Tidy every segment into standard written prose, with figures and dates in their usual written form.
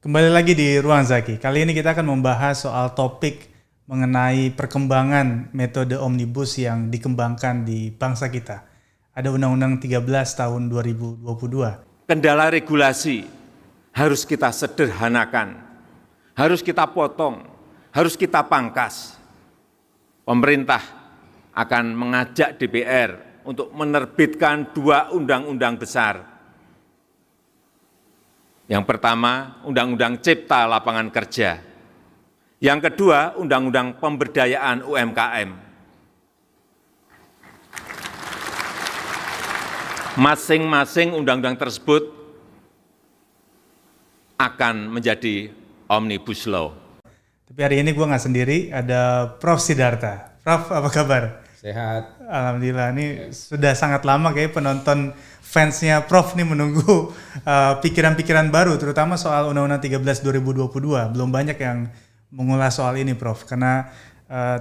Kembali lagi di Ruang Zaki. Kali ini kita akan membahas soal topik mengenai perkembangan metode omnibus yang dikembangkan di bangsa kita. Ada Undang-Undang 13 tahun 2022. Kendala regulasi harus kita sederhanakan, harus kita potong, harus kita pangkas. Pemerintah akan mengajak DPR untuk menerbitkan 2 undang-undang besar. Yang pertama, Undang-Undang Cipta Lapangan Kerja. Yang kedua, Undang-Undang Pemberdayaan UMKM. Masing-masing undang-undang tersebut akan menjadi Omnibus Law. Tapi hari ini gue nggak sendiri, ada Prof. Sidarta. Prof, apa kabar? Sehat. Alhamdulillah, ini sudah sangat lama kayak penonton fansnya Prof nih menunggu pikiran-pikiran baru, terutama soal Undang-Undang 13 2022. Belum banyak yang mengulas soal ini, Prof. Karena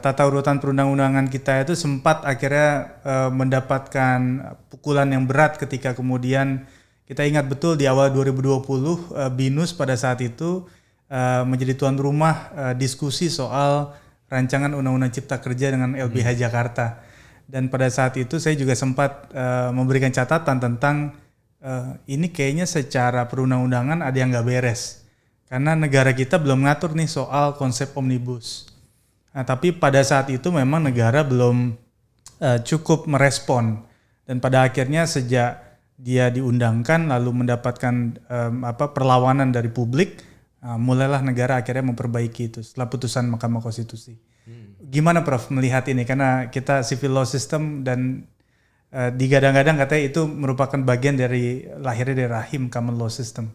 tata urutan perundang-undangan kita itu sempat akhirnya mendapatkan pukulan yang berat ketika kemudian kita ingat betul di awal 2020 BINUS pada saat itu menjadi tuan rumah diskusi soal rancangan Undang-Undang Cipta Kerja dengan LBH Jakarta. Dan pada saat itu saya juga sempat memberikan catatan tentang ini kayaknya secara perundang-undangan ada yang nggak beres. Karena negara kita belum ngatur nih soal konsep omnibus. Nah, tapi pada saat itu memang negara belum cukup merespon. Dan pada akhirnya sejak dia diundangkan lalu mendapatkan perlawanan dari publik, mulailah negara akhirnya memperbaiki itu setelah putusan Mahkamah Konstitusi. Gimana Prof melihat ini? Karena kita civil law system dan digadang-gadang katanya itu merupakan bagian dari lahirnya dari rahim common law system.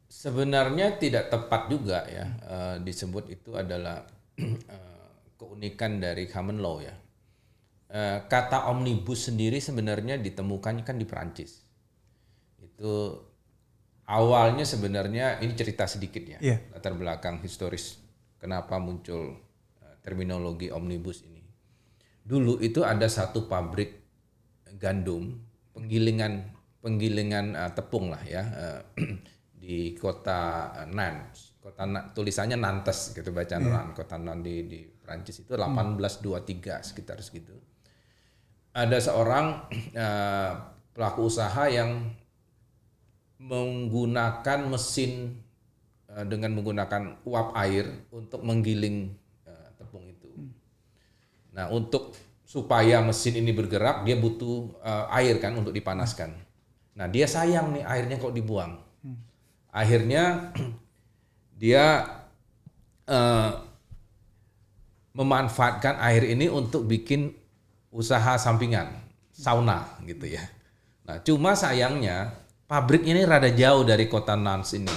Sebenarnya tidak tepat juga ya disebut itu adalah keunikan dari common law ya. Kata omnibus sendiri sebenarnya ditemukan kan di Perancis. Itu awalnya sebenarnya ini cerita sedikit ya, latar belakang historis kenapa muncul terminologi omnibus ini. Dulu itu ada satu pabrik gandum, penggilingan tepung lah ya, di kota Nantes. Tulisannya Nantes gitu bacaan kota Nantes di Prancis itu 1823 sekitar segitu. Ada seorang pelaku usaha yang menggunakan mesin dengan menggunakan uap air untuk menggiling tepung itu. Nah, untuk supaya mesin ini bergerak dia butuh air kan untuk dipanaskan. Nah, dia sayang nih airnya kok dibuang. Akhirnya dia memanfaatkan air ini untuk bikin usaha sampingan, sauna gitu ya. Nah, cuma sayangnya pabrik ini rada jauh dari kota Nantes ini,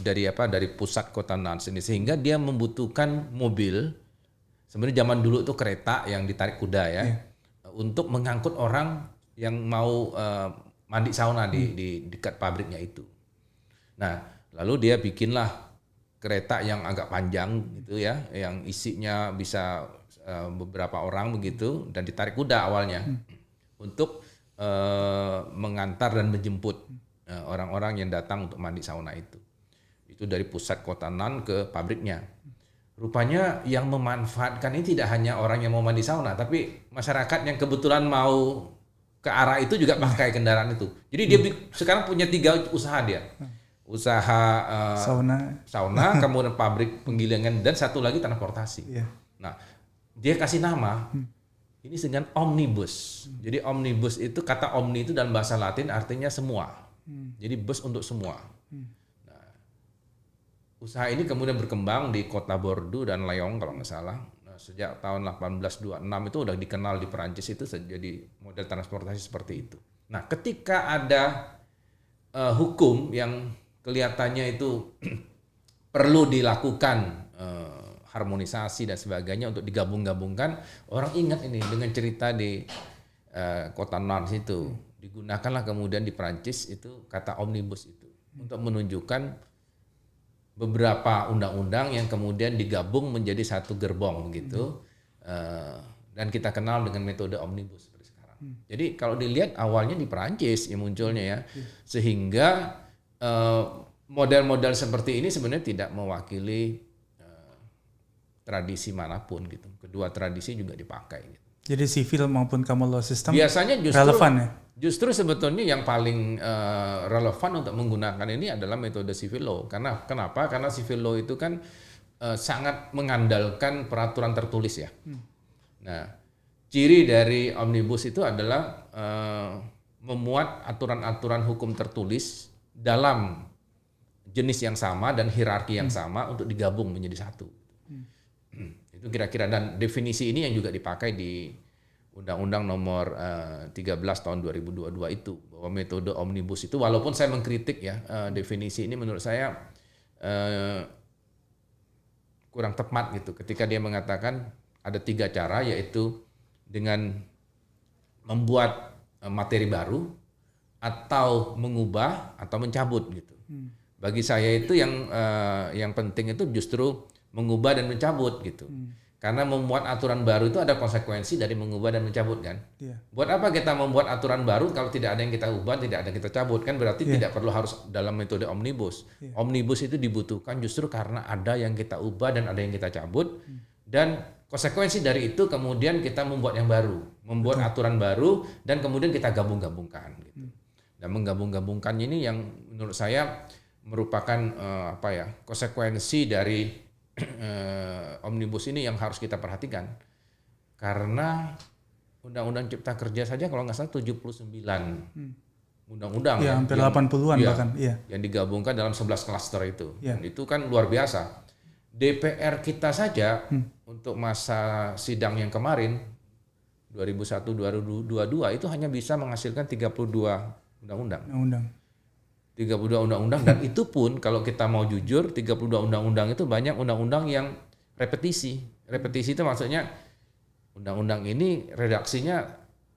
dari pusat kota Nantes ini, sehingga dia membutuhkan mobil. Sebenarnya zaman dulu itu kereta yang ditarik kuda ya, untuk mengangkut orang yang mau mandi sauna di dekat pabriknya itu. Nah, lalu dia bikinlah kereta yang agak panjang gitu ya, yang isinya bisa beberapa orang begitu, dan ditarik kuda awalnya untuk mengantar dan menjemput orang-orang yang datang untuk mandi sauna itu. Itu dari pusat kota Nantes ke pabriknya. Rupanya yang memanfaatkan ini tidak hanya orang yang mau mandi sauna, tapi masyarakat yang kebetulan mau ke arah itu juga pakai kendaraan itu. Jadi dia sekarang punya 3 usaha dia. Usaha sauna, kemudian pabrik penggilingan, dan satu lagi transportasi. Nah, dia kasih nama ini dengan omnibus. Jadi omnibus itu, kata omni itu dalam bahasa Latin artinya semua. Jadi bus untuk semua. Nah, usaha ini kemudian berkembang di kota Bordeaux dan Lyon kalau nggak salah. Nah, sejak tahun 1826 itu udah dikenal di Perancis itu jadi model transportasi seperti itu. Nah, ketika ada hukum yang kelihatannya itu perlu dilakukan harmonisasi dan sebagainya untuk digabung-gabungkan, orang ingat ini dengan cerita di kota Nantes itu. Digunakanlah kemudian di Prancis itu kata omnibus itu untuk menunjukkan beberapa undang-undang yang kemudian digabung menjadi satu gerbong begitu, dan kita kenal dengan metode omnibus seperti sekarang. Jadi kalau dilihat awalnya di Prancis yang munculnya ya, sehingga model-model seperti ini sebenarnya tidak mewakili tradisi manapun gitu. Kedua tradisi juga dipakai. Gitu. Jadi civil maupun common law system biasanya justru relevan ya? Justru sebetulnya yang paling relevan untuk menggunakan ini adalah metode civil law. Kenapa? Karena civil law itu kan sangat mengandalkan peraturan tertulis ya. Nah, ciri dari omnibus itu adalah memuat aturan-aturan hukum tertulis dalam jenis yang sama dan hierarki yang sama untuk digabung menjadi satu. Itu kira-kira, dan definisi ini yang juga dipakai di Undang-Undang Nomor 13 tahun 2022 itu, bahwa metode omnibus itu, walaupun saya mengkritik ya definisi ini, menurut saya kurang tepat gitu ketika dia mengatakan ada 3 cara, yaitu dengan membuat materi baru atau mengubah atau mencabut gitu. Bagi saya itu yang penting itu justru mengubah dan mencabut gitu. Karena membuat aturan baru itu ada konsekuensi dari mengubah dan mencabut kan. Buat apa kita membuat aturan baru kalau tidak ada yang kita ubah, tidak ada yang kita cabut kan, berarti tidak perlu harus dalam metode omnibus. Omnibus itu dibutuhkan justru karena ada yang kita ubah dan ada yang kita cabut, dan konsekuensi dari itu kemudian kita membuat yang baru, membuat aturan baru dan kemudian kita gabung-gabungkan gitu. Dan menggabung-gabungkan ini yang menurut saya merupakan konsekuensi dari omnibus ini yang harus kita perhatikan, karena Undang-Undang Cipta Kerja saja kalau nggak salah 79 undang-undang ya, hampir 80-an bahkan yang digabungkan dalam 11 klaster itu. Dan itu kan luar biasa. DPR kita saja untuk masa sidang yang kemarin 2001-2022 itu hanya bisa menghasilkan 32 undang-undang. 32 undang-undang, dan itu pun kalau kita mau jujur 32 undang-undang itu banyak undang-undang yang repetisi. Repetisi itu maksudnya undang-undang ini redaksinya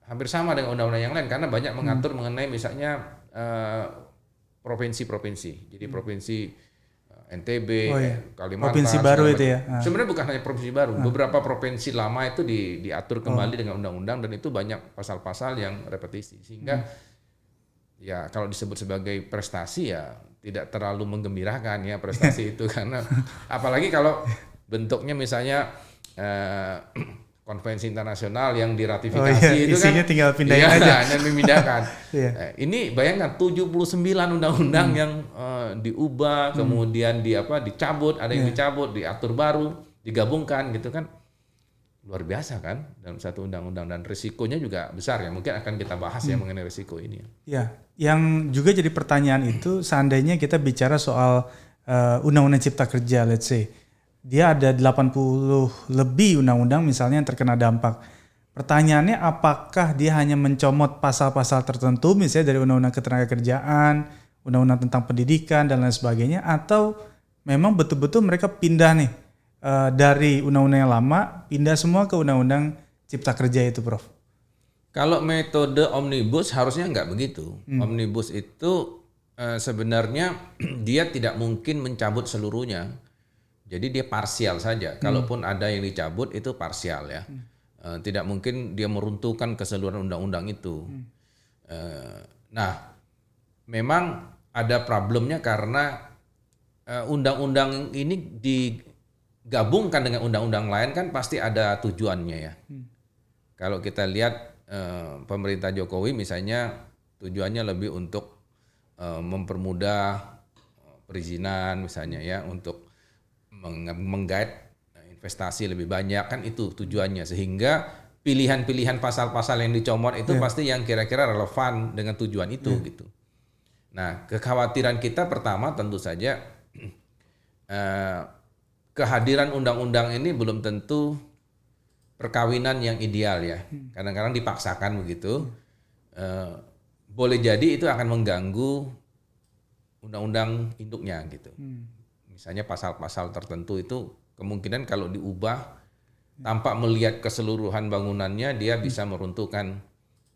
hampir sama dengan undang-undang yang lain karena banyak mengatur mengenai misalnya provinsi-provinsi. Jadi provinsi NTB, Kalimantan, provinsi baru itu ya. Sebenarnya bukan hanya provinsi baru, beberapa provinsi lama itu diatur kembali dengan undang-undang, dan itu banyak pasal-pasal yang repetisi sehingga ya kalau disebut sebagai prestasi ya tidak terlalu menggembirakan ya prestasi itu, karena apalagi kalau bentuknya misalnya konvensi internasional yang diratifikasi itu isinya kan tinggal pindahin aja dan memindahkan. Ini bayangkan 79 undang-undang yang diubah, kemudian dicabut, ada yang dicabut, diatur baru, digabungkan gitu kan. Luar biasa kan dalam satu undang-undang, dan risikonya juga besar ya. Mungkin akan kita bahas ya mengenai risiko ini. Ya, yang juga jadi pertanyaan itu seandainya kita bicara soal undang-undang Cipta Kerja, let's say dia ada 80 lebih undang-undang misalnya yang terkena dampak. Pertanyaannya apakah dia hanya mencomot pasal-pasal tertentu misalnya dari undang-undang ketenagakerjaan, undang-undang tentang pendidikan dan lain sebagainya, atau memang betul-betul mereka pindah nih dari undang-undang yang lama pindah semua ke undang-undang Cipta Kerja itu, Prof? Kalau metode omnibus harusnya nggak begitu. Omnibus itu sebenarnya dia tidak mungkin mencabut seluruhnya. Jadi dia parsial saja. Kalaupun ada yang dicabut itu parsial ya. Tidak mungkin dia meruntuhkan keseluruhan undang-undang itu. Nah, memang ada problemnya karena undang-undang ini digabungkan dengan undang-undang lain kan pasti ada tujuannya ya. Kalau kita lihat pemerintah Jokowi misalnya tujuannya lebih untuk mempermudah perizinan misalnya ya, untuk menggait investasi lebih banyak kan, itu tujuannya, sehingga pilihan-pilihan pasal-pasal yang dicomot itu pasti yang kira-kira relevan dengan tujuan itu gitu. Nah, kekhawatiran kita pertama tentu saja kehadiran undang-undang ini belum tentu perkawinan yang ideal ya. Kadang-kadang dipaksakan begitu. Boleh jadi itu akan mengganggu undang-undang induknya gitu. Misalnya pasal-pasal tertentu itu kemungkinan kalau diubah tanpa melihat keseluruhan bangunannya, dia bisa meruntuhkan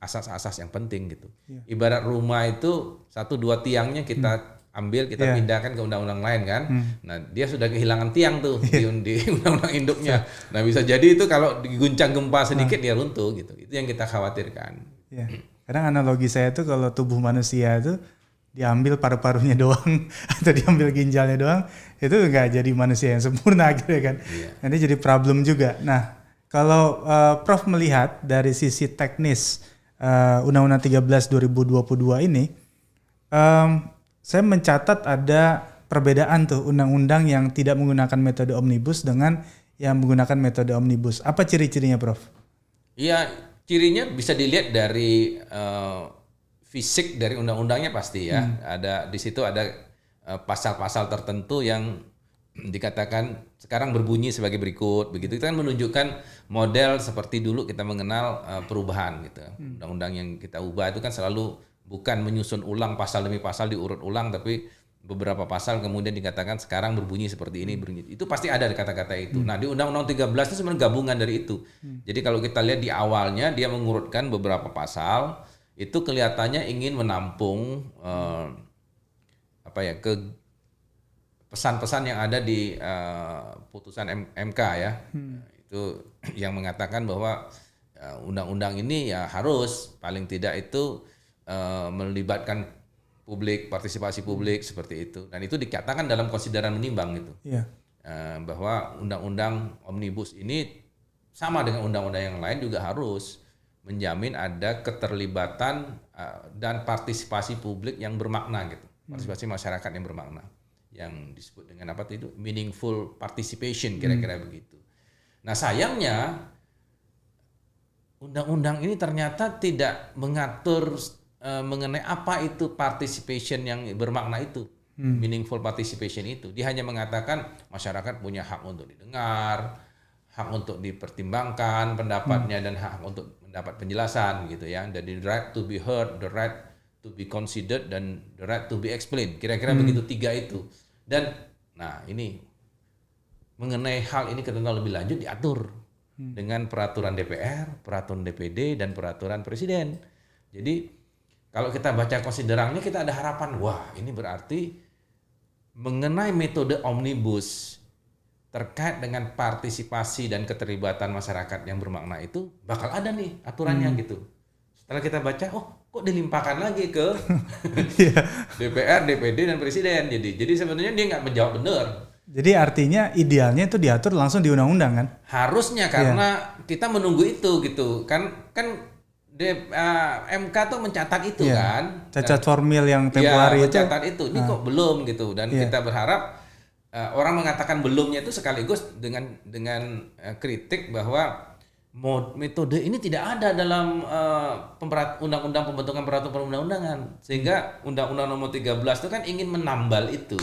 asas-asas yang penting gitu. Ibarat rumah itu 1-2 tiangnya kita ambil, kita pindahkan ke undang-undang lain kan. Nah, dia sudah kehilangan tiang tuh di undang-undang induknya. Nah, bisa jadi itu kalau diguncang gempa sedikit dia runtuh gitu. Itu yang kita khawatirkan. Kadang analogi saya tuh kalau tubuh manusia itu diambil paru-parunya doang atau diambil ginjalnya doang, itu nggak jadi manusia yang sempurna gitu kan. Nanti jadi problem juga. Nah, kalau Prof melihat dari sisi teknis Undang-Undang 13 2022 ini, saya mencatat ada perbedaan tuh undang-undang yang tidak menggunakan metode omnibus dengan yang menggunakan metode omnibus. Apa ciri-cirinya, Prof? Iya, cirinya bisa dilihat dari fisik dari undang-undangnya pasti ya. Ada di situ ada pasal-pasal tertentu yang dikatakan sekarang berbunyi sebagai berikut, begitu. Itu kan menunjukkan model seperti dulu kita mengenal perubahan gitu. Undang-undang yang kita ubah itu kan selalu bukan menyusun ulang pasal demi pasal diurut ulang, tapi beberapa pasal kemudian dikatakan sekarang berbunyi seperti ini, berbunyi. Itu pasti ada di kata-kata itu. Nah, di Undang-Undang 13 itu sebenarnya gabungan dari itu. Jadi kalau kita lihat di awalnya dia mengurutkan beberapa pasal, itu kelihatannya ingin menampung ke pesan-pesan yang ada di putusan MK ya. Itu yang mengatakan bahwa undang-undang ini ya harus paling tidak itu melibatkan publik, partisipasi publik seperti itu, dan itu dikatakan dalam konsideran menimbang gitu. Bahwa undang-undang omnibus ini sama dengan undang-undang yang lain juga harus menjamin ada keterlibatan dan partisipasi publik yang bermakna gitu, partisipasi masyarakat yang bermakna, yang disebut dengan apa itu meaningful participation kira-kira begitu. Nah sayangnya undang-undang ini ternyata tidak mengatur mengenai apa itu participation yang bermakna itu, meaningful participation itu. Dia hanya mengatakan masyarakat punya hak untuk didengar, hak untuk dipertimbangkan pendapatnya, dan hak untuk mendapat penjelasan gitu ya. Jadi the right to be heard, the right to be considered, dan the right to be explained. Kira-kira begitu, tiga itu. Dan nah ini mengenai hal ini ketentuan lebih lanjut diatur dengan peraturan DPR, peraturan DPD, dan peraturan Presiden. Jadi kalau kita baca konsiderannya kita ada harapan, wah ini berarti mengenai metode omnibus terkait dengan partisipasi dan keterlibatan masyarakat yang bermakna itu bakal ada nih aturannya gitu. Setelah kita baca, oh kok dilimpahkan lagi ke DPR, DPD, dan Presiden. Jadi sebenarnya dia nggak menjawab benar. Jadi artinya idealnya itu diatur langsung di undang-undang kan? Harusnya, karena kita menunggu itu gitu kan MK tuh mencatat itu kan, cacat formil yang tempo hari itu mencatat itu. Ini kok belum gitu, dan kita berharap orang mengatakan belumnya itu sekaligus dengan kritik bahwa metode ini tidak ada dalam undang-undang pembentukan peraturan perundang-undangan, sehingga undang-undang nomor 13 itu kan ingin menambal itu.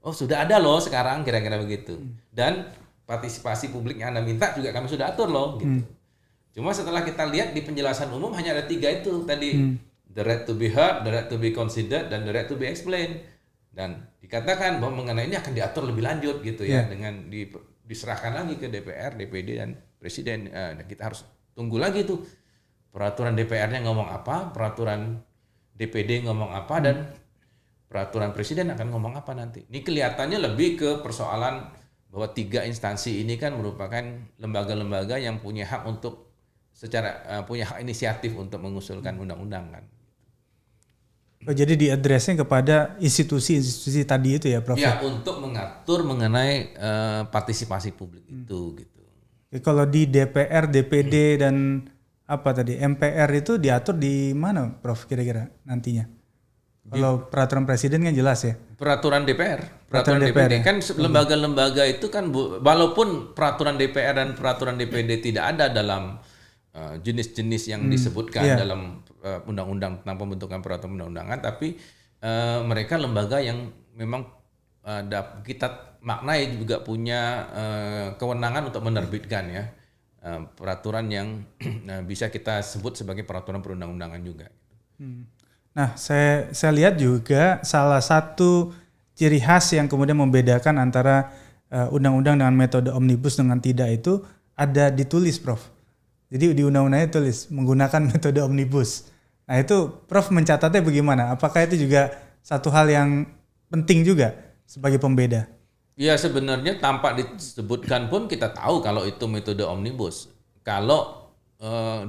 Oh sudah ada loh sekarang, kira-kira begitu. Dan partisipasi publik yang Anda minta juga kami sudah atur loh gitu. Cuma setelah kita lihat di penjelasan umum hanya ada tiga itu tadi, the right to be heard, the right to be considered, dan the right to be explained. Dan dikatakan bahwa mengenai ini akan diatur lebih lanjut gitu ya, dengan diserahkan lagi ke DPR, DPD, dan Presiden. Dan kita harus tunggu lagi tuh peraturan DPR-nya ngomong apa, peraturan DPD ngomong apa, dan peraturan Presiden akan ngomong apa nanti. Ini kelihatannya lebih ke persoalan bahwa tiga instansi ini kan merupakan lembaga-lembaga yang punya hak untuk punya hak inisiatif untuk mengusulkan undang-undang kan. Oh, jadi diadresnya kepada institusi-institusi tadi itu ya, Prof? Ya, untuk mengatur mengenai partisipasi publik itu gitu. Kalau di DPR, DPD, dan apa tadi MPR itu diatur di mana, Prof? Kira-kira nantinya? Kalau peraturan Presiden kan jelas ya. Peraturan DPR, peraturan DPD kan lembaga-lembaga itu kan walaupun peraturan DPR dan peraturan DPD tidak ada dalam jenis-jenis yang disebutkan dalam undang-undang tentang pembentukan peraturan undang-undangan, tapi mereka lembaga yang memang kita maknai juga punya kewenangan untuk menerbitkan ya peraturan yang bisa kita sebut sebagai peraturan perundang-undangan juga. Nah, saya lihat juga salah satu ciri khas yang kemudian membedakan antara undang-undang dengan metode omnibus dengan tidak itu ada ditulis, Prof. Jadi di undang-undangnya tulis menggunakan metode omnibus. Nah itu Prof mencatatnya bagaimana? Apakah itu juga satu hal yang penting juga sebagai pembeda? Ya sebenarnya tanpa disebutkan pun kita tahu kalau itu metode omnibus. Kalau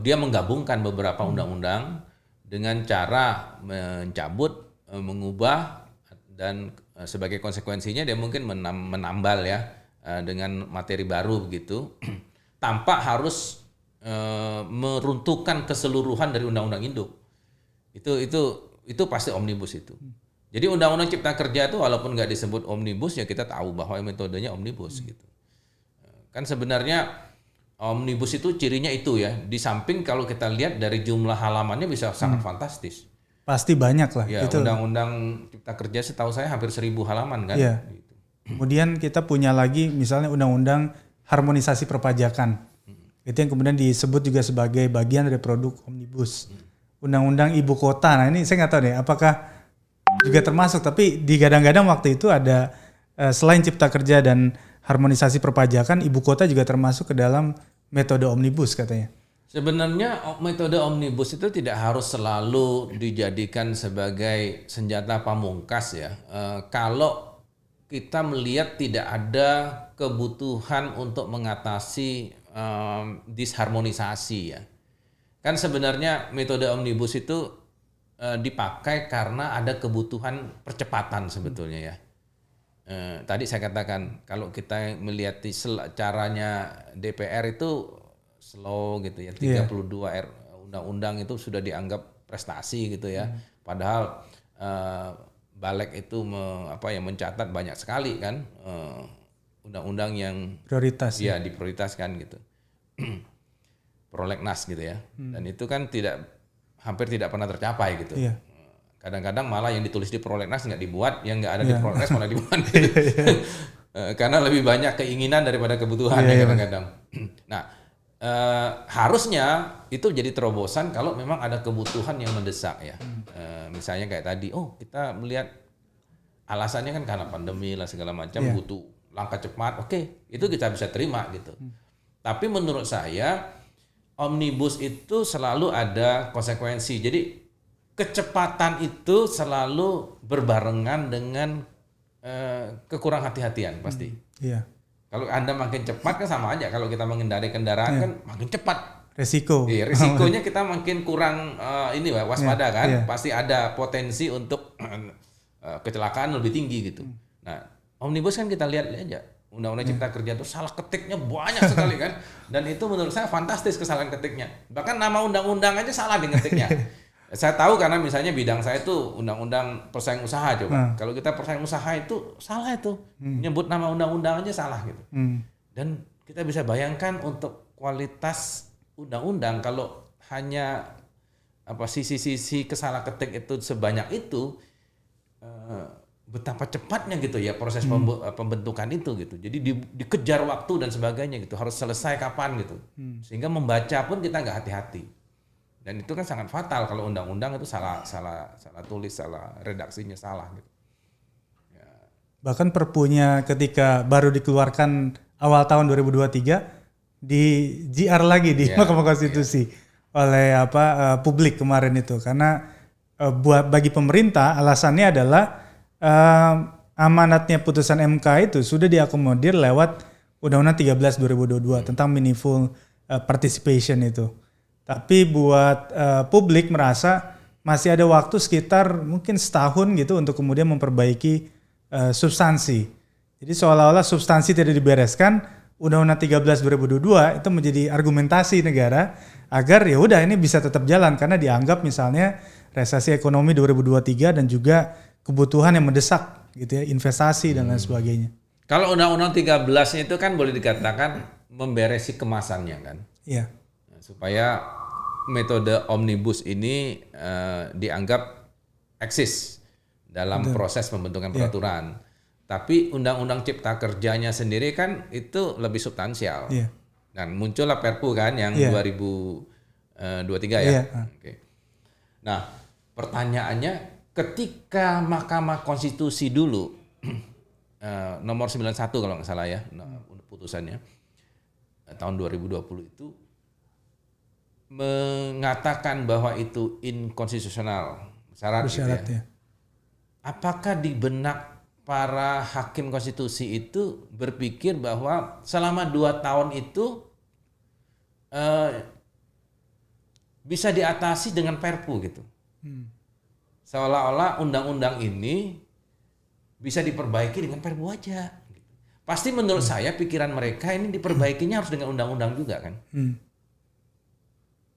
dia menggabungkan beberapa undang-undang dengan cara mencabut mengubah dan sebagai konsekuensinya dia mungkin menambal ya dengan materi baru begitu tanpa harus meruntuhkan keseluruhan dari undang-undang induk. Itu pasti omnibus itu. Jadi undang-undang cipta kerja itu walaupun nggak disebut omnibus ya kita tahu bahwa metodenya omnibus gitu. Kan sebenarnya omnibus itu cirinya itu ya. Di samping kalau kita lihat dari jumlah halamannya bisa sangat fantastis. Pasti banyak lah. Ya, itu. undang-undang cipta kerja setahu saya hampir 1.000 halaman kan. Iya. Gitu. Kemudian kita punya lagi misalnya undang-undang harmonisasi perpajakan. Itu yang kemudian disebut juga sebagai bagian dari produk omnibus. Undang-undang ibu kota. Nah ini saya nggak tahu deh apakah juga termasuk, tapi digadang-gadang waktu itu ada selain cipta kerja dan harmonisasi perpajakan, ibu kota juga termasuk ke dalam metode omnibus katanya. Sebenarnya metode omnibus itu tidak harus selalu dijadikan sebagai senjata pamungkas ya. Kalau kita melihat tidak ada kebutuhan untuk mengatasi disharmonisasi ya. Kan sebenarnya metode omnibus itu dipakai karena ada kebutuhan percepatan sebetulnya ya. Tadi saya katakan kalau kita melihat caranya DPR itu slow gitu ya, 32 undang-undang itu sudah dianggap prestasi gitu ya. Padahal Balik itu mencatat banyak sekali kan undang-undang yang prioritas ya diprioritaskan gitu. Prolegnas gitu ya. Dan itu kan hampir tidak pernah tercapai gitu. Iya. Kadang-kadang malah yang ditulis di prolegnas nggak dibuat, yang nggak ada di prolegnas malah dibuat. Gitu. Karena lebih banyak keinginan daripada kebutuhan ya kadang-kadang. Nah, harusnya itu jadi terobosan kalau memang ada kebutuhan yang mendesak ya. Misalnya kayak tadi, kita melihat alasannya kan karena pandemi lah segala macam, butuh langkah cepat. Oke, itu kita bisa terima gitu. Tapi menurut saya omnibus itu selalu ada konsekuensi. Jadi kecepatan itu selalu berbarengan dengan kekurang hati-hatian pasti. Iya. Kalau Anda makin cepat kan sama aja. Kalau kita mengendarai kendaraan kan makin cepat. Resiko. Iya, risikonya kita makin kurang waspada kan. Pasti ada potensi untuk kecelakaan lebih tinggi gitu. Nah, omnibus kan kita lihat aja. Undang-undang cipta kerja itu salah ketiknya banyak sekali kan. Dan itu menurut saya fantastis kesalahan ketiknya. Bahkan nama undang-undang aja salah di ngetiknya. Saya tahu karena misalnya bidang saya itu undang-undang persaingan usaha coba. Kalau kita persaingan usaha itu salah itu. Nyebut nama undang-undang aja salah gitu. Dan kita bisa bayangkan untuk kualitas undang-undang kalau hanya sisi-sisi kesalah ketik itu sebanyak itu betapa cepatnya gitu ya proses pembentukan itu gitu. Jadi dikejar waktu dan sebagainya gitu, harus selesai kapan gitu. Sehingga membaca pun kita nggak hati-hati. Dan itu kan sangat fatal kalau undang-undang itu salah tulis, salah redaksinya salah gitu. Ya. Bahkan perpunya ketika baru dikeluarkan awal tahun 2023 di GR lagi di Mahkamah Konstitusi oleh publik kemarin itu, karena bagi pemerintah alasannya adalah amanatnya putusan MK itu sudah diakomodir lewat Undang-Undang 13 2022 tentang meaningful participation itu. Tapi buat publik merasa masih ada waktu sekitar mungkin setahun gitu untuk kemudian memperbaiki substansi. Jadi seolah-olah substansi tidak dibereskan, Undang-Undang 13 2022 itu menjadi argumentasi negara agar ya udah ini bisa tetap jalan karena dianggap misalnya resesi ekonomi 2023 dan juga kebutuhan yang mendesak gitu ya, investasi dan lain sebagainya. Kalau Undang-Undang 13 itu kan boleh dikatakan memberesi kemasannya kan. Iya. Supaya metode omnibus ini dianggap eksis dalam proses pembentukan peraturan. Tapi undang-undang cipta kerjanya sendiri kan itu lebih substansial. Dan muncullah Perpu kan yang 2023 ya. Oke. Nah, pertanyaannya ketika Mahkamah Konstitusi dulu nomor 91 kalau nggak salah ya putusannya tahun 2020 itu mengatakan bahwa itu inkonstitusional syarat gitu ya. Apakah di benak para hakim konstitusi itu berpikir bahwa selama 2 tahun itu bisa diatasi dengan Perpu gitu? seolah-olah undang-undang ini bisa diperbaiki dengan Perpu aja. Pasti menurut saya pikiran mereka ini diperbaikinya harus dengan undang-undang juga kan.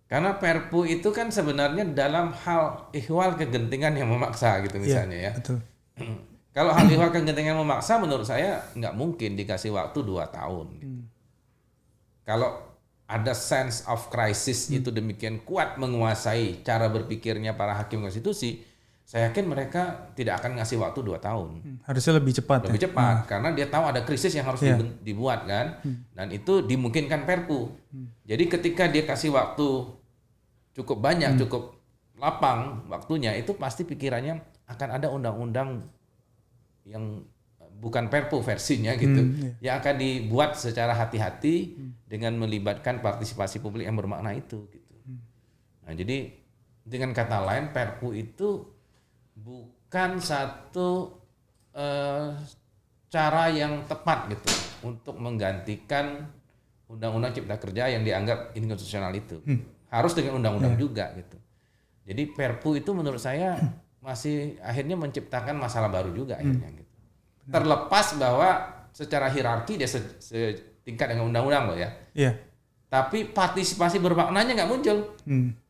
Karena Perpu itu kan sebenarnya dalam hal ihwal kegentingan yang memaksa gitu misalnya ya. Betul. Kalau hal ihwal kegentingan memaksa menurut saya nggak mungkin dikasih waktu 2 tahun. Kalau ada sense of crisis itu demikian kuat menguasai cara berpikirnya para hakim konstitusi, saya yakin mereka tidak akan ngasih waktu 2 tahun. Harusnya lebih cepat. Lebih cepat, karena dia tahu ada krisis yang harus dibuat kan. Dan itu dimungkinkan Perpu. Jadi ketika dia kasih waktu cukup banyak, cukup lapang waktunya, itu pasti pikirannya akan ada undang-undang yang bukan Perpu versinya gitu, yang akan dibuat secara hati-hati dengan melibatkan partisipasi publik yang bermakna itu gitu. Nah, jadi dengan kata lain Perpu itu bukan satu cara yang tepat gitu untuk menggantikan Undang-Undang Cipta Kerja yang dianggap inkonstitusional itu. Harus dengan undang-undang juga gitu. Jadi Perpu itu menurut saya masih akhirnya menciptakan masalah baru juga akhirnya gitu. Terlepas bahwa secara hierarki dia setingkat dengan undang-undang loh ya. Tapi partisipasi bermaknanya nggak muncul.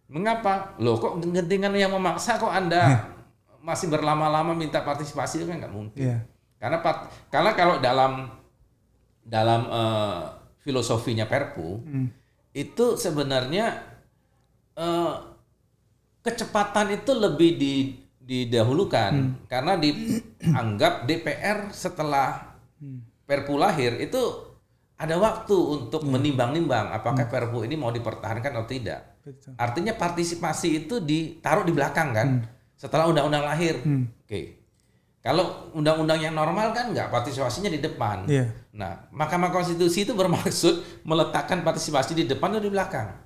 Mengapa? Loh kok kegentingan yang memaksa kok Anda masih berlama-lama minta partisipasi, itu kan nggak mungkin. Karena kalau dalam filosofinya Perpu itu sebenarnya kecepatan itu lebih didahulukan karena dianggap DPR setelah Perpu lahir itu ada waktu untuk menimbang-nimbang apakah Perpu ini mau dipertahankan atau tidak. Artinya partisipasi itu ditaruh di belakang kan. Setelah undang-undang lahir, oke. Kalau undang-undang yang normal kan nggak, partisipasinya di depan. Nah, Mahkamah Konstitusi itu bermaksud meletakkan partisipasi di depan atau di belakang.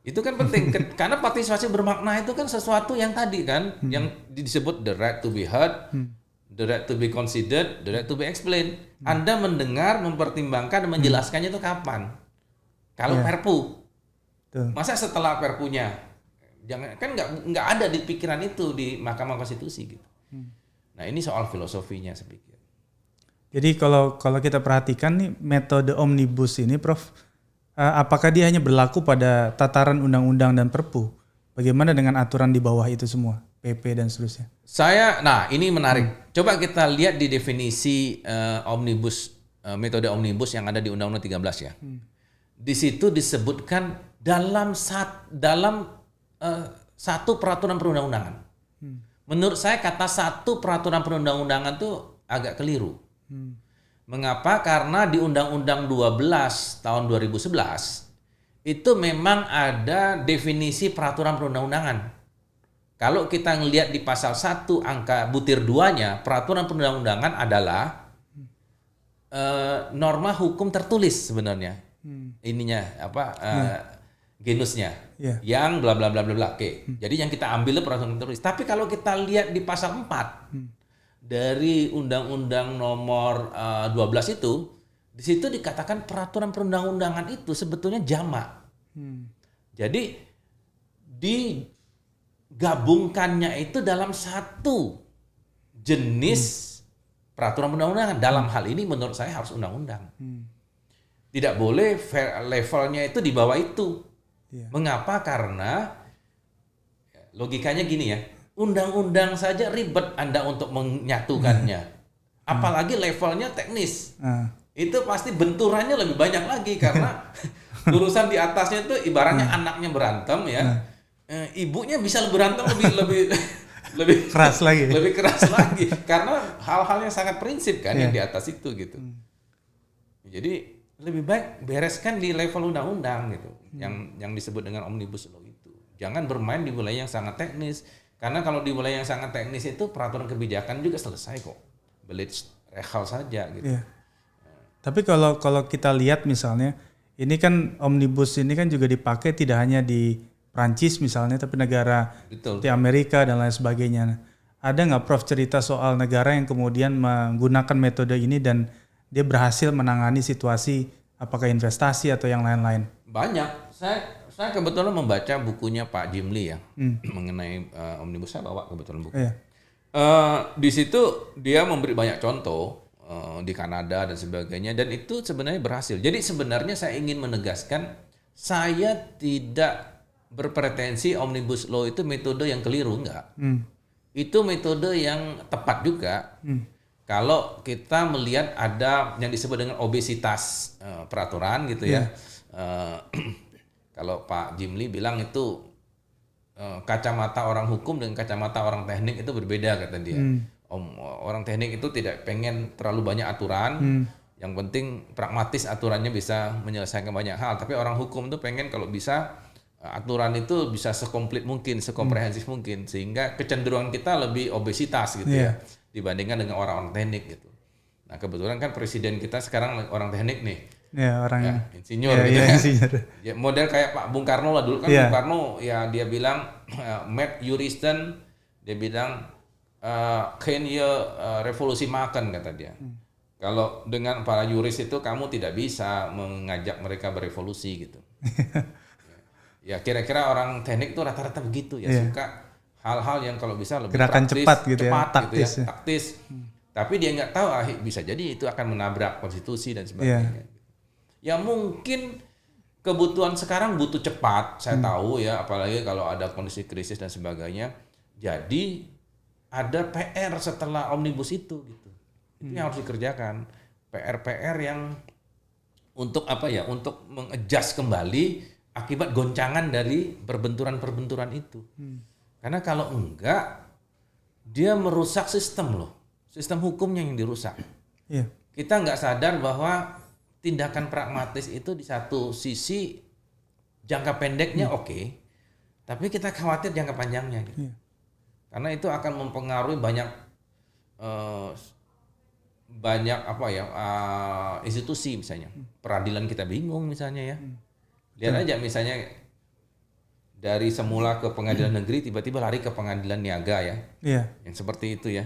Itu kan penting, karena partisipasi bermakna itu kan sesuatu yang tadi kan, yang disebut the right to be heard, the right to be considered, the right to be explained. Anda mendengar, mempertimbangkan, dan menjelaskannya itu kapan? Kalau Perpu, masa setelah Perpunya? Jangan kan nggak ada di pikiran itu di Mahkamah Konstitusi gitu. Nah ini soal filosofinya saya pikir. Jadi kalau kita perhatikan nih metode omnibus ini, Prof, apakah dia hanya berlaku pada tataran undang-undang dan Perpu? Bagaimana dengan aturan di bawah itu semua, PP dan seterusnya? Nah ini menarik. Coba kita lihat di definisi omnibus, metode omnibus yang ada di Undang-Undang 13 ya. Di situ disebutkan dalam satu peraturan perundang-undangan. Menurut saya kata satu peraturan perundang-undangan itu agak keliru. Mengapa? Karena di Undang-Undang 12 tahun 2011 itu memang ada definisi peraturan perundang-undangan. Kalau kita ngelihat di pasal 1 angka butir 2-nya, peraturan perundang-undangan adalah norma hukum tertulis sebenarnya. Ininya genusnya yang bla bla bla bla bla. Oke. Jadi yang kita ambil itu peraturan tertulis. Tapi kalau kita lihat di pasal 4 dari Undang-Undang nomor 12 itu, di situ dikatakan peraturan perundang-undangan itu sebetulnya jamak. Jadi digabungkannya itu dalam satu jenis peraturan perundang-undangan. Dalam hal ini menurut saya harus undang-undang. Tidak boleh levelnya itu di bawah itu. Mengapa? Karena logikanya gini ya, undang-undang saja ribet Anda untuk menyatukannya. Apalagi levelnya teknis. Itu pasti benturannya lebih banyak lagi karena urusan di atasnya itu ibaratnya anaknya berantem ya. Ibunya bisa berantem lebih keras lagi. Lebih keras lagi karena hal-hal yang sangat prinsip kan yang di atas itu gitu. Jadi lebih baik bereskan di level undang-undang gitu, yang disebut dengan omnibus law itu. Jangan bermain di wilayah yang sangat teknis, karena kalau di wilayah yang sangat teknis itu peraturan kebijakan juga selesai kok, belit rehal saja gitu. Tapi kalau kita lihat misalnya, ini kan omnibus ini kan juga dipakai tidak hanya di Prancis misalnya, tapi negara di Amerika dan lain sebagainya. Ada nggak Prof cerita soal negara yang kemudian menggunakan metode ini dan dia berhasil menangani situasi apakah investasi atau yang lain-lain? Banyak. Saya kebetulan membaca bukunya Pak Jimli ya mengenai omnibus, saya bawa kebetulan buku. Iya. Di situ dia memberi banyak contoh di Kanada dan sebagainya, dan itu sebenarnya berhasil. Jadi sebenarnya saya ingin menegaskan, saya tidak berpretensi omnibus law itu metode yang keliru, enggak. Itu metode yang tepat juga. Kalau kita melihat ada yang disebut dengan obesitas peraturan gitu ya. Kalau Pak Jimli bilang itu kacamata orang hukum dengan kacamata orang teknik itu berbeda, kata dia. Orang teknik itu tidak pengen terlalu banyak aturan, yang penting pragmatis aturannya bisa menyelesaikan banyak hal. Tapi orang hukum itu pengen kalau bisa aturan itu bisa sekomplit mungkin, sekomprehensif mungkin, sehingga kecenderungan kita lebih obesitas gitu ya dibandingkan dengan orang-orang teknik gitu. Nah kebetulan kan presiden kita sekarang orang teknik nih. Ya, orang insinyur gitu ya. Model kayak Pak Bung Karno lah dulu kan. Bung Karno ya dia bilang mad juristen, dia bilang revolusi makan, kata dia. Kalau dengan para yuris itu kamu tidak bisa mengajak mereka berevolusi gitu. Ya kira-kira orang teknik itu rata-rata begitu ya, suka hal-hal yang kalau bisa lebih gerakan praktis, cepat gitu ya, taktis. Tapi dia nggak tahu bisa jadi itu akan menabrak konstitusi dan sebagainya. Ya mungkin kebutuhan sekarang butuh cepat, saya tahu ya, apalagi kalau ada kondisi krisis dan sebagainya. Jadi ada PR setelah omnibus itu gitu. Itu yang harus dikerjakan. PR yang untuk apa ya? Untuk mengadjust kembali akibat goncangan dari perbenturan-perbenturan itu. Karena kalau enggak, dia merusak sistem loh. Sistem hukumnya yang dirusak. Kita nggak sadar bahwa tindakan pragmatis itu di satu sisi jangka pendeknya oke, tapi kita khawatir jangka panjangnya gitu. Karena itu akan mempengaruhi banyak institusi misalnya. Peradilan kita bingung misalnya ya. Lihat aja misalnya dari semula ke pengadilan negeri tiba-tiba lari ke pengadilan niaga ya. Yang seperti itu ya.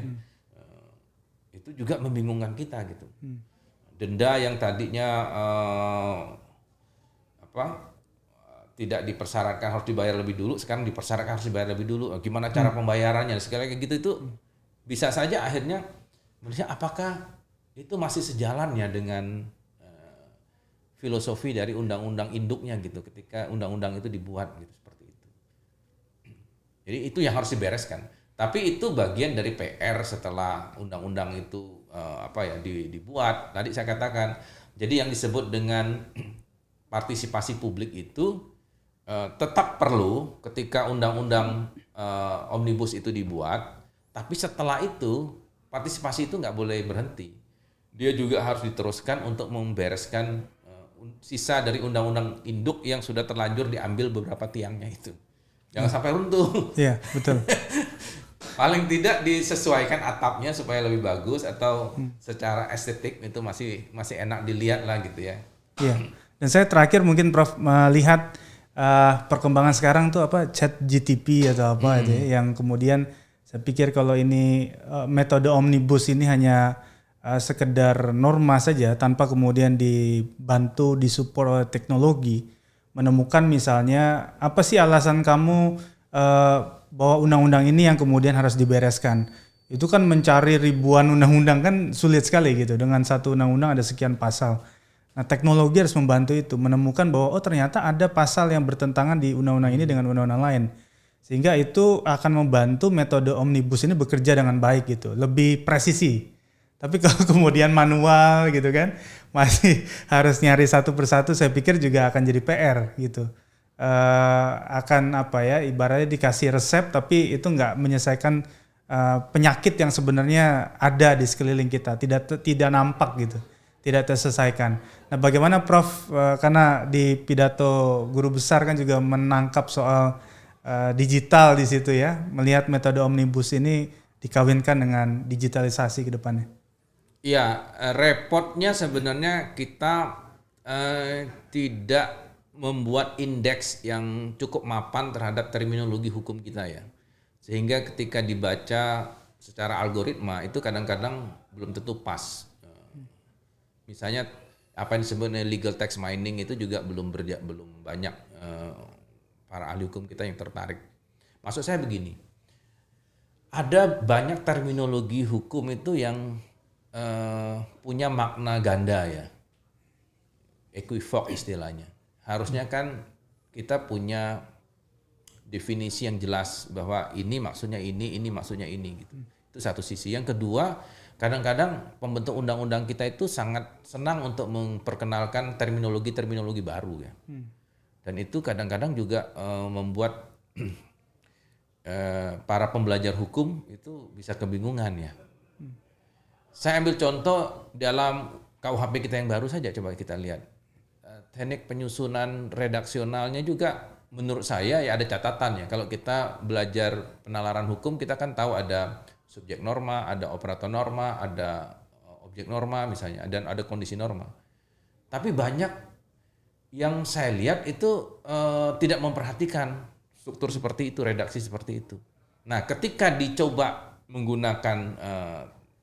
Itu juga membingungkan kita gitu. Denda yang tadinya tidak dipersyaratkan harus dibayar lebih dulu, sekarang dipersyaratkan harus dibayar lebih dulu. Gimana cara pembayarannya? Segala kayak gitu itu bisa saja akhirnya melihat apakah itu masih sejalannya dengan filosofi dari undang-undang induknya gitu ketika undang-undang itu dibuat gitu, seperti itu. Jadi itu yang harus dibereskan. Tapi itu bagian dari PR setelah undang-undang itu dibuat. Tadi saya katakan, jadi yang disebut dengan partisipasi publik itu tetap perlu ketika undang-undang omnibus itu dibuat. Tapi setelah itu partisipasi itu nggak boleh berhenti. Dia juga harus diteruskan untuk membereskan sisa dari undang-undang induk yang sudah terlanjur diambil beberapa tiangnya itu. Jangan sampai runtuh. Iya, betul. Paling tidak disesuaikan atapnya supaya lebih bagus, atau secara estetik itu masih enak dilihat lah gitu ya. Iya. Dan saya terakhir mungkin Prof melihat perkembangan sekarang tuh ChatGPT atau apa itu ya, yang kemudian saya pikir kalau ini metode omnibus ini hanya sekedar norma saja tanpa kemudian dibantu disupport oleh teknologi, menemukan misalnya apa sih alasan kamu bahwa undang-undang ini yang kemudian harus dibereskan. Itu kan mencari ribuan undang-undang kan sulit sekali gitu. Dengan satu undang-undang ada sekian pasal. Nah teknologi harus membantu itu. Menemukan bahwa ternyata ada pasal yang bertentangan di undang-undang ini dengan undang-undang lain. Sehingga itu akan membantu metode omnibus ini bekerja dengan baik gitu. Lebih presisi. Tapi kalau kemudian manual gitu kan. Masih harus nyari satu persatu, saya pikir juga akan jadi PR gitu. Akan ibaratnya dikasih resep tapi itu nggak menyelesaikan penyakit yang sebenarnya ada di sekeliling kita, tidak nampak gitu, tidak terselesaikan. Nah bagaimana Prof, karena di pidato guru besar kan juga menangkap soal digital di situ ya, melihat metode omnibus ini dikawinkan dengan digitalisasi ke depannya. Iya, repotnya sebenarnya kita tidak membuat indeks yang cukup mapan terhadap terminologi hukum kita ya. Sehingga ketika dibaca secara algoritma itu kadang-kadang belum tentu pas. Misalnya apa yang disebut legal text mining itu juga belum banyak para ahli hukum kita yang tertarik. Maksud saya begini, ada banyak terminologi hukum itu yang punya makna ganda ya, equivoque istilahnya. Harusnya kan kita punya definisi yang jelas bahwa ini maksudnya ini maksudnya ini gitu. Itu satu sisi. Yang kedua, kadang-kadang pembentuk undang-undang kita itu sangat senang untuk memperkenalkan terminologi-terminologi baru ya. Dan itu kadang-kadang juga membuat para pembelajar hukum itu bisa kebingungan ya. Saya ambil contoh dalam KUHP kita yang baru saja, coba kita lihat. Teknik penyusunan redaksionalnya juga menurut saya ya ada catatan ya. Kalau kita belajar penalaran hukum, kita kan tahu ada subjek norma, ada operator norma, ada objek norma misalnya, dan ada kondisi norma. Tapi banyak yang saya lihat itu tidak memperhatikan struktur seperti itu, redaksi seperti itu. Nah, ketika dicoba menggunakan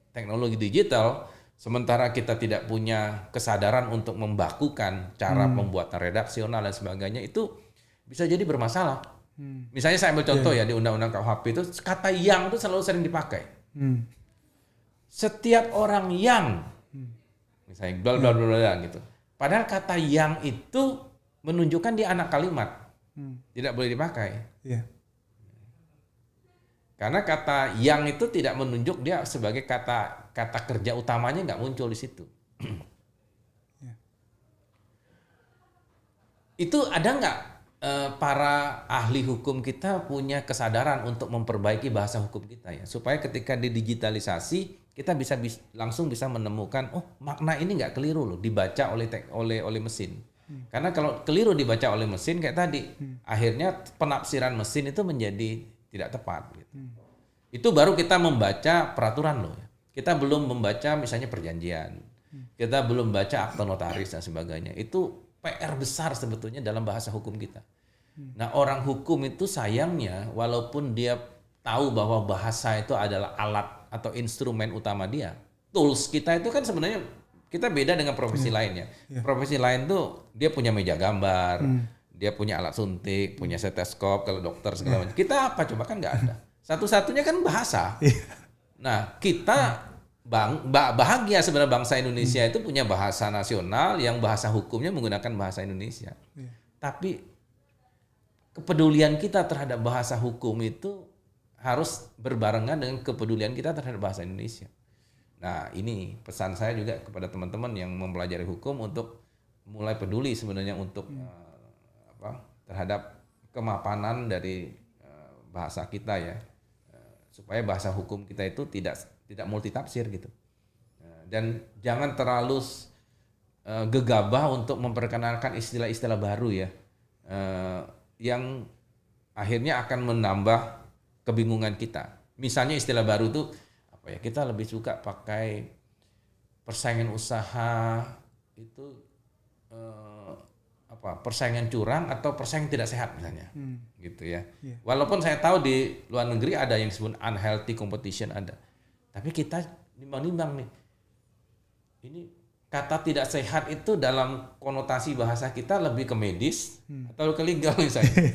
teknologi digital, sementara kita tidak punya kesadaran untuk membakukan cara pembuatan redaksional dan sebagainya, itu bisa jadi bermasalah. Misalnya saya ambil contoh ya di Undang-Undang KUHP itu kata yang itu selalu sering dipakai. Setiap orang yang, misalnya bla bla bla bla gitu. Padahal kata yang itu menunjukkan dia anak kalimat, tidak boleh dipakai. Karena kata yang itu tidak menunjuk dia sebagai kata kerja utamanya, nggak muncul di situ. Itu ada nggak para ahli hukum kita punya kesadaran untuk memperbaiki bahasa hukum kita ya, supaya ketika didigitalisasi kita bisa langsung bisa menemukan makna ini nggak keliru loh dibaca oleh mesin. Karena kalau keliru dibaca oleh mesin kayak tadi, akhirnya penafsiran mesin itu menjadi tidak tepat. Gitu. Itu baru kita membaca peraturan loh. Kita belum membaca misalnya perjanjian, kita belum baca akta notaris dan sebagainya. Itu PR besar sebetulnya dalam bahasa hukum kita. Nah, orang hukum itu sayangnya walaupun dia tahu bahwa bahasa itu adalah alat atau instrumen utama dia, tools kita itu kan sebenarnya kita beda dengan profesi lainnya. Profesi lain tuh dia punya meja gambar, dia punya alat suntik, punya stetoskop kalau dokter segala macam. Kita apa coba kan nggak ada. Satu-satunya kan bahasa. Nah, kita bahagia sebenarnya bangsa Indonesia itu punya bahasa nasional yang bahasa hukumnya menggunakan bahasa Indonesia. Tapi kepedulian kita terhadap bahasa hukum itu harus berbarengan dengan kepedulian kita terhadap bahasa Indonesia. Nah, ini pesan saya juga kepada teman-teman yang mempelajari hukum untuk mulai peduli sebenarnya untuk terhadap kemapanan dari bahasa kita ya, supaya bahasa hukum kita itu tidak multitafsir gitu. Dan jangan terlalu gegabah untuk memperkenalkan istilah-istilah baru ya, yang akhirnya akan menambah kebingungan kita. Misalnya istilah baru itu kita lebih suka pakai persaingan usaha itu persaingan curang atau persaingan tidak sehat misalnya, gitu ya. Walaupun saya tahu di luar negeri ada yang disebut unhealthy competition ada, tapi kita nimbang-nimbang nih, ini kata tidak sehat itu dalam konotasi bahasa kita lebih ke medis atau ke legal misalnya.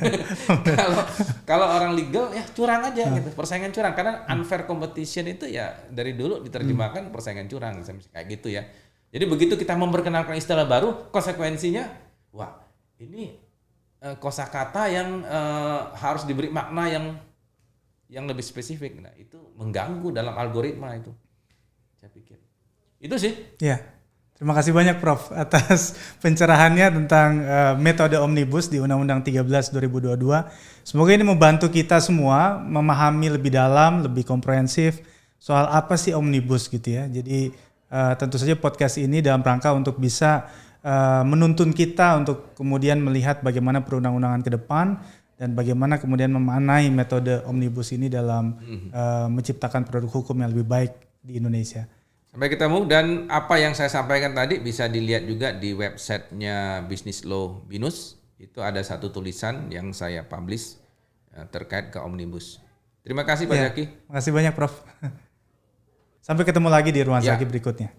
Kalau orang legal ya curang aja gitu, persaingan curang, karena unfair competition itu ya dari dulu diterjemahkan persaingan curang misalnya kayak gitu ya. Jadi begitu kita memperkenalkan istilah baru, konsekuensinya wah ini kosakata yang harus diberi makna yang lebih spesifik. Nah, itu mengganggu dalam algoritma itu. Saya pikir. Itu sih. Ya. Terima kasih banyak Prof atas pencerahannya tentang metode omnibus di Undang-Undang 13 2022. Semoga ini membantu kita semua memahami lebih dalam, lebih komprehensif soal apa sih omnibus gitu ya. Jadi tentu saja podcast ini dalam rangka untuk bisa menuntun kita untuk kemudian melihat bagaimana perundang-undangan ke depan dan bagaimana kemudian memaknai metode omnibus ini dalam menciptakan produk hukum yang lebih baik di Indonesia. Sampai ketemu, dan apa yang saya sampaikan tadi bisa dilihat juga di websitenya Business Law Binus. Itu ada satu tulisan yang saya publish terkait ke omnibus. Terima kasih Pak Zaki. Terima kasih banyak Prof. Sampai ketemu lagi di Ruang Zaki berikutnya.